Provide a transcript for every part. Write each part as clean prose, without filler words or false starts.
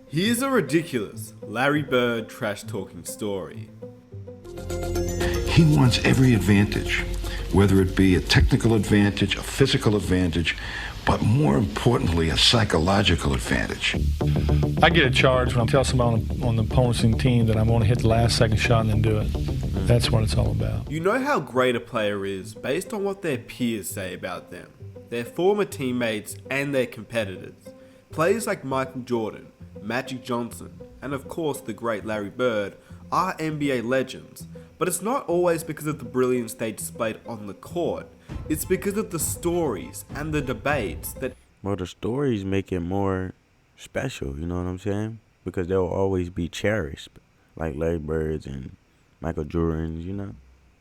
Here's a ridiculous Larry Bird trash-talking story. He wants every advantage, whether it be a technical advantage, a physical advantage, but more importantly, a psychological advantage. I get a charge when I tell somebody on the opposing team that I'm going to hit the last second shot and then do it. That's what it's all about. You know how great a player is based on what their peers say about them, their former teammates and their competitors. Players like Michael Jordan, Magic Johnson, and of course the great Larry Bird are NBA legends, but it's not always because of the brilliance they displayed on the court. It's because of the stories and the debates that... Well, the stories make it more special, you know what I'm saying? Because they'll always be cherished, like Larry Birds and Michael Jordans, you know?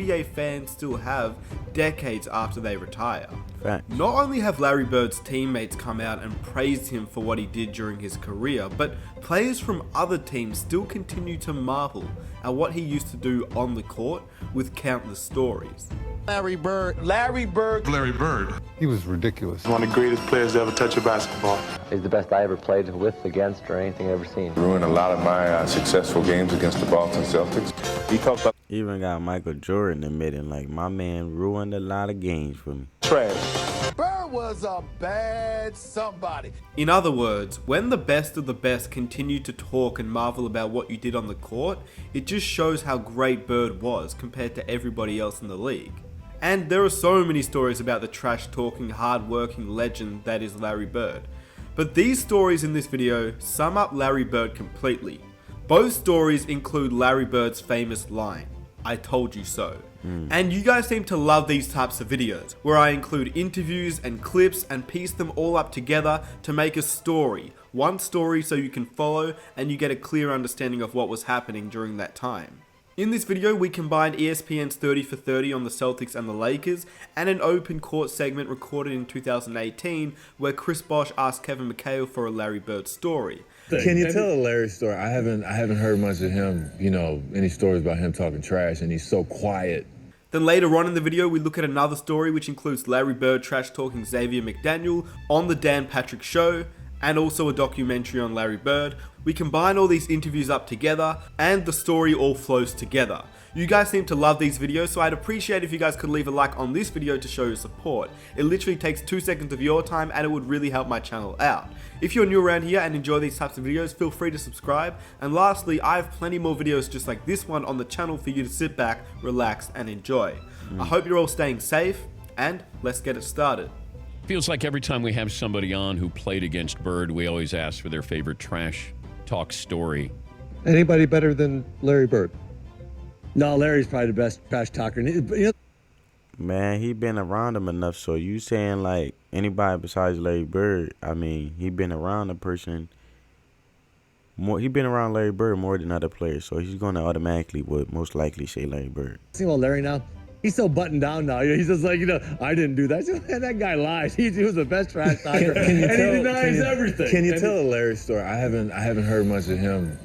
NBA fans still have decades after they retire. Facts. Not only have Larry Bird's teammates come out and praised him for what he did during his career, but players from other teams still continue to marvel at what he used to do on the court with countless stories. Larry Bird. He was ridiculous. One of the greatest players to ever touch a basketball. He's the best I ever played with, against, or anything I've ever seen. Ruined a lot of my successful games against the Boston Celtics. He talked about Even got Michael Jordan admitting, like, my man ruined a lot of games for me. trash. Bird was a bad somebody. In other words, when the best of the best continue to talk and marvel about what you did on the court, it just shows how great Bird was compared to everybody else in the league. And there are so many stories about the trash-talking, hard-working legend that is Larry Bird. But these stories in this video sum up Larry Bird completely. Both stories include Larry Bird's famous line, "I told you so." And you guys seem to love these types of videos, where I include interviews and clips and piece them all up together to make a story. One story so you can follow and you get a clear understanding of what was happening during that time. In this video, we combined ESPN's 30 for 30 on the Celtics and the Lakers, and an open court segment recorded in 2018 where Chris Bosh asked Kevin McHale for a Larry Bird story. Can you tell a Larry story? I haven't heard much of him, any stories about him talking trash, and he's so quiet. Then later on in the video, we look at another story which includes Larry Bird trash-talking Xavier McDaniel on the Dan Patrick Show, and also a documentary on Larry Bird. We combine all these interviews up together, and the story all flows together. You guys seem to love these videos, so I'd appreciate if you guys could leave a like on this video to show your support. It literally takes 2 seconds of your time, and it would really help my channel out. If you're new around here and enjoy these types of videos, feel free to subscribe. And lastly, I have plenty more videos just like this one on the channel for you to sit back, relax, and enjoy. I hope you're all staying safe, and let's get it started. Feels like every time we have somebody on who played against Bird, we always ask for their favorite trash talk story. Anybody better than Larry Bird? No, Larry's probably the best trash talker. Man, he been around him enough, so you saying, like, anybody besides Larry Bird, I mean, he been around a person more, he been around Larry Bird more than other players, so he's going to automatically would most likely say Larry Bird. See about Larry now? He's so buttoned down now. He's just like, I didn't do that. Man, that guy lies. He was the best trash talker, and he denies everything. Can you tell a Larry story? I haven't heard much of him,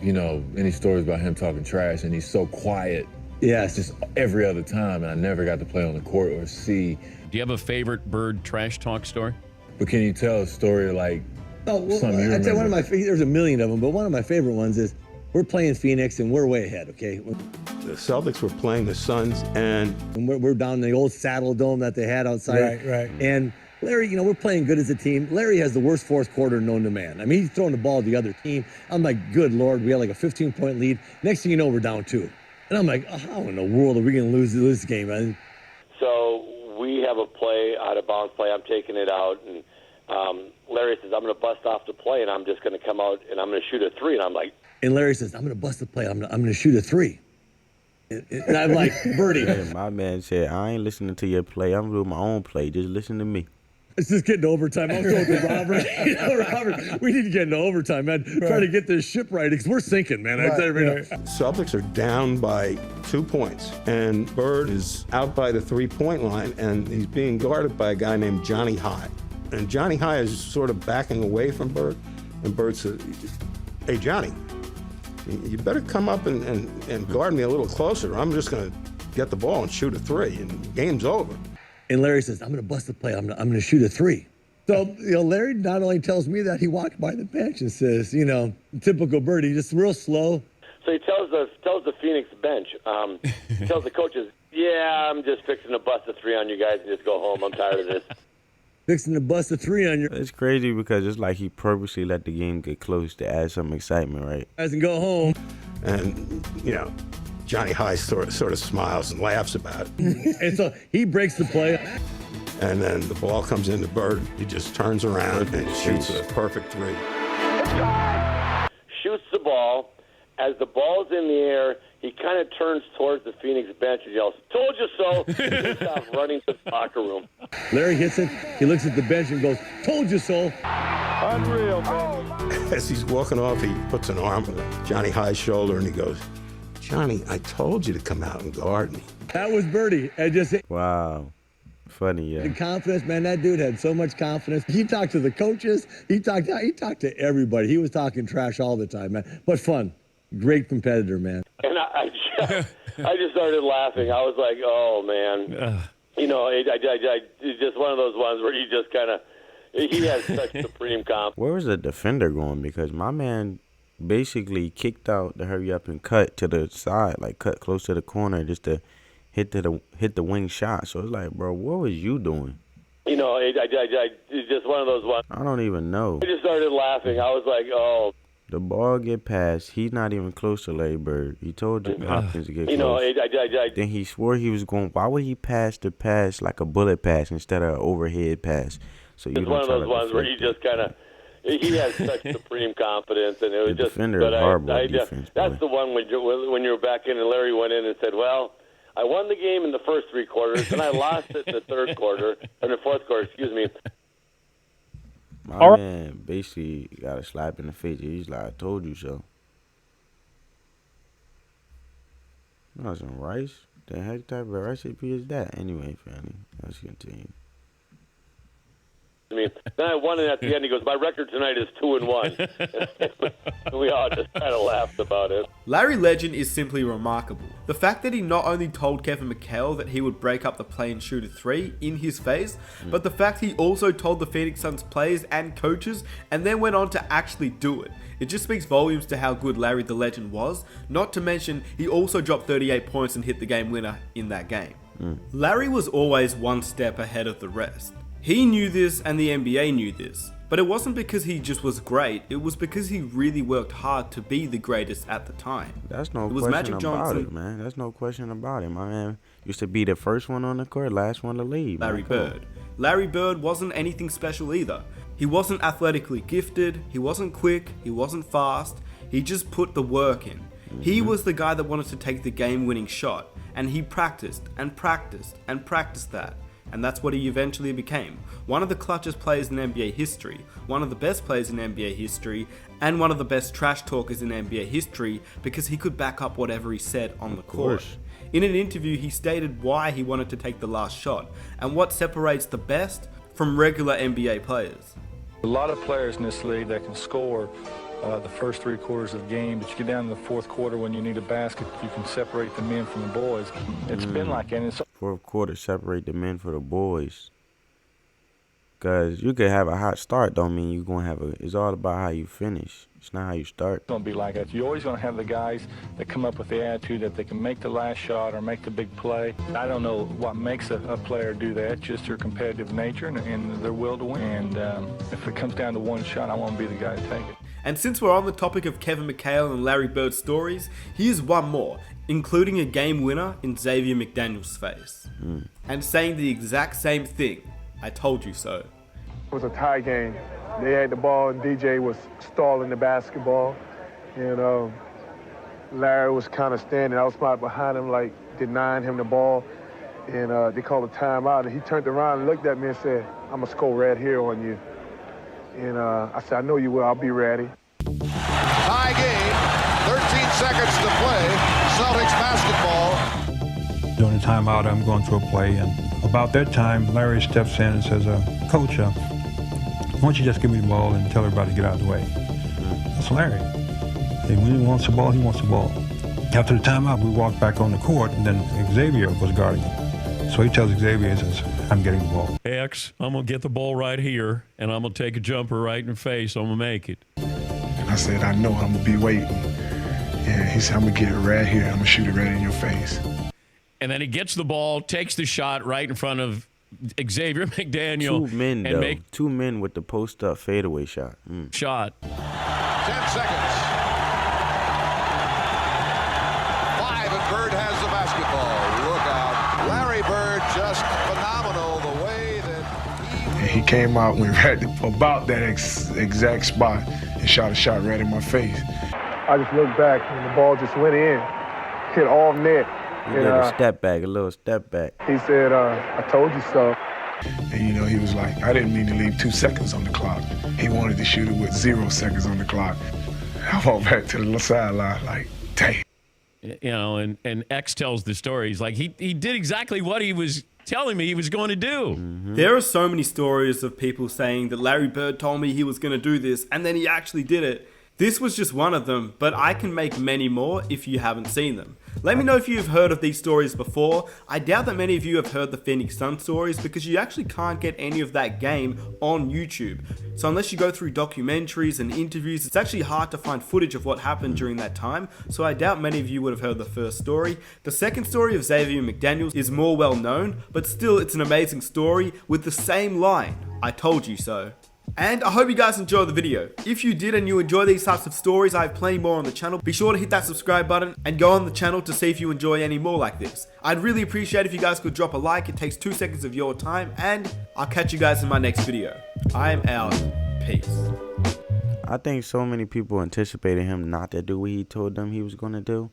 any stories about him talking trash, and he's so quiet. Yeah, it's just every other time, and I never got to play on the court or see. Do you have a favorite Bird trash talk story? But can you tell a story like something you remember? I'd say one of my there's a million of them, but one of my favorite ones is we're playing Phoenix and we're way ahead. Okay, The Celtics were playing the Suns, and we're down in the old Saddle Dome that they had outside. Right. And Larry, we're playing good as a team. Larry has the worst fourth quarter known to man. I mean, he's throwing the ball to the other team. I'm like, good Lord, we had like a 15-point lead. Next thing you know, we're down 2. And I'm like, how in the world are we going to lose this game, man? So we have a play, out of bounds play. I'm taking it out, and Larry says, I'm going to bust off the play, and I'm just going to come out, and I'm going to shoot a 3. And I'm like... And Larry says, I'm going to bust the play. I'm going to shoot a 3. And I'm like, Birdie. Yeah, my man said, I ain't listening to your play. I'm doing my own play. Just listen to me. It's just getting to overtime. I'm going to Robert. Robert, we need to get into overtime, man. Try to get this ship right because we're sinking, man. Celtics are down by 2 points, and Bird is out by the 3-point line, and he's being guarded by a guy named Johnny High. And Johnny High is sort of backing away from Bird, and Bird says, hey, Johnny, you better come up and guard me a little closer. I'm just going to get the ball and shoot a 3, and the game's over. And Larry says, I'm going to bust the play. I'm going to shoot a 3. So, Larry not only tells me that, he walked by the bench and says, typical Birdie, just real slow. So he tells the Phoenix bench, he tells the coaches, yeah, I'm just fixing to bust a 3 on you guys and just go home. I'm tired of this. Fixing to bust a 3 on you. It's crazy because it's like he purposely let the game get close to add some excitement, right? Guys and go home. And, Johnny High sort of smiles and laughs about it. And so he breaks the play. And then the ball comes into Bird. He just turns around and shoots a perfect 3. Shoots the ball. As the ball's in the air, he kind of turns towards the Phoenix bench and yells, "Told you so!" He takes off running to the locker room. Larry hits it. He looks at the bench and goes, "Told you so." Unreal, man. As he's walking off, he puts an arm on Johnny High's shoulder and he goes, "Johnny, I told you to come out and guard me." That was Birdie. Wow. Funny, yeah. The confidence, man, that dude had so much confidence. He talked to the coaches. He talked to everybody. He was talking trash all the time, man. But fun. Great competitor, man. And I just started laughing. I was like, oh, man. It's just one of those ones where you just kind of, he has such supreme confidence. Where was the defender going? Because my man basically kicked out the hurry up and cut to the side, like cut close to the corner just to hit the wing shot. So it's like, bro, what was you doing? It's just one of those ones. I don't even know. I just started laughing. I was like, oh. The ball get passed. He's not even close to Larry Bird. He told Hopkins to get close. Then he swore he was going. Why would he pass the pass like a bullet pass instead of an overhead pass? So it's one of those ones where you just kind of. He has such supreme confidence, and it was just. Defender is horrible defense. That's the one when you were back in, and Larry went in and said, "Well, I won the game in the first 3 quarters, and I lost it in the third quarter, in the fourth quarter. Excuse me." My man basically got a slap in the face. He's like, "I told you so." No, some rice. The heck type of recipe is that? Anyway, family, let's continue. Then I won it at the end. He goes, "My record tonight is 2-1." We all just kind of laughed about it. Larry Legend is simply remarkable. The fact that he not only told Kevin McHale that he would break up the play and shoot a 3 in his face, but the fact he also told the Phoenix Suns players and coaches and then went on to actually do it. It just speaks volumes to how good Larry the Legend was, not to mention he also dropped 38 points and hit the game winner in that game. Larry was always one step ahead of the rest. He knew this and the NBA knew this, but it wasn't because he just was great, it was because he really worked hard to be the greatest at the time. That's no question about it, man. That's no question about it. My man used to be the first one on the court, last one to leave. Larry Bird. Larry Bird wasn't anything special either. He wasn't athletically gifted, he wasn't quick, he wasn't fast, he just put the work in. He was the guy that wanted to take the game-winning shot, and he practiced and practiced and practiced that. And that's what he eventually became. One of the clutchest players in NBA history, one of the best players in NBA history, and one of the best trash talkers in NBA history because he could back up whatever he said on the court. In an interview, he stated why he wanted to take the last shot and what separates the best from regular NBA players. A lot of players in this league that can score the first 3 quarters of the game, but you get down to the fourth quarter when you need a basket, you can separate the men from the boys. It's been like that. And fourth quarter, separate the men for the boys. Because you could have a hot start, don't mean you're going to have it's all about how you finish. It's not how you start. It's going to be like that. You're always going to have the guys that come up with the attitude that they can make the last shot or make the big play. I don't know what makes a player do that, just their competitive nature and their will to win. And if it comes down to one shot, I want to be the guy to take it. And since we're on the topic of Kevin McHale and Larry Bird stories, here's one more, including a game winner in Xavier McDaniel's face. And saying the exact same thing. I told you so. It was a tie game. They had the ball and DJ was stalling the basketball. And Larry was kind of standing outside behind him, like denying him the ball. And they called a timeout. And he turned around and looked at me and said, "I'm going to score right here on you." And I said, "I know you will. I'll be ready." Tie game, 13 seconds to play. Celtics basketball. During the timeout, I'm going through a play, and about that time, Larry steps in and says, "Coach, why don't you just give me the ball and tell everybody to get out of the way?" That's Larry. And when he wants the ball, he wants the ball. After the timeout, we walked back on the court, and then Xavier was guarding him. So he tells Xavier, he says, I'm getting the ball. X, I'm going to get the ball right here, and I'm going to take a jumper right in the face. I'm going to make it. And I said, I know I'm going to be waiting. And he said, I'm going to get it right here. I'm going to shoot it right in your face. And then he gets the ball, takes the shot right in front of Xavier McDaniel. Two men with the post-up fadeaway shot. Shot. 10 seconds. 5, and Bird has the basketball. Look out. Larry Bird just phenomenal the way that And he came out, went right about that exact spot and shot a shot right in my face. I just looked back and the ball just went in, hit all net. He did a step back, a little step back. He said, I told you so. And, you know, he was like, I didn't mean to leave 2 seconds on the clock. He wanted to shoot it with 0 seconds on the clock. I walked back to the sideline like, dang. You know, and X tells the story. He's like, he did exactly what he was telling me he was going to do. There are so many stories of people saying that Larry Bird told me he was going to do this, and then he actually did it. This was just one of them, but I can make many more if you haven't seen them. Let me know if you've heard of these stories before. I doubt that many of you have heard the Phoenix Suns stories because you actually can't get any of that game on YouTube. So unless you go through documentaries and interviews, it's actually hard to find footage of what happened during that time, so I doubt many of you would have heard the first story. The second story of Xavier McDaniel is more well known, but still it's an amazing story with the same line, I told you so. And I hope you guys enjoyed the video. If you did and you enjoy these types of stories, I have plenty more on the channel. Be sure to hit that subscribe button and go on the channel to see if you enjoy any more like this. I'd really appreciate if you guys could drop a like. It takes 2 seconds of your time, and I'll catch you guys in my next video. I am out. Peace. I think so many people anticipated him not to do what he told them he was going to do.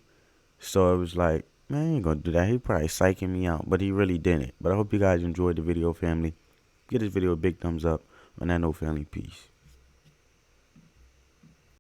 So it was like, man, he ain't going to do that. He probably psyching me out, but he really didn't. But I hope you guys enjoyed the video, family. Give this video a big thumbs up. On that note, family, peace.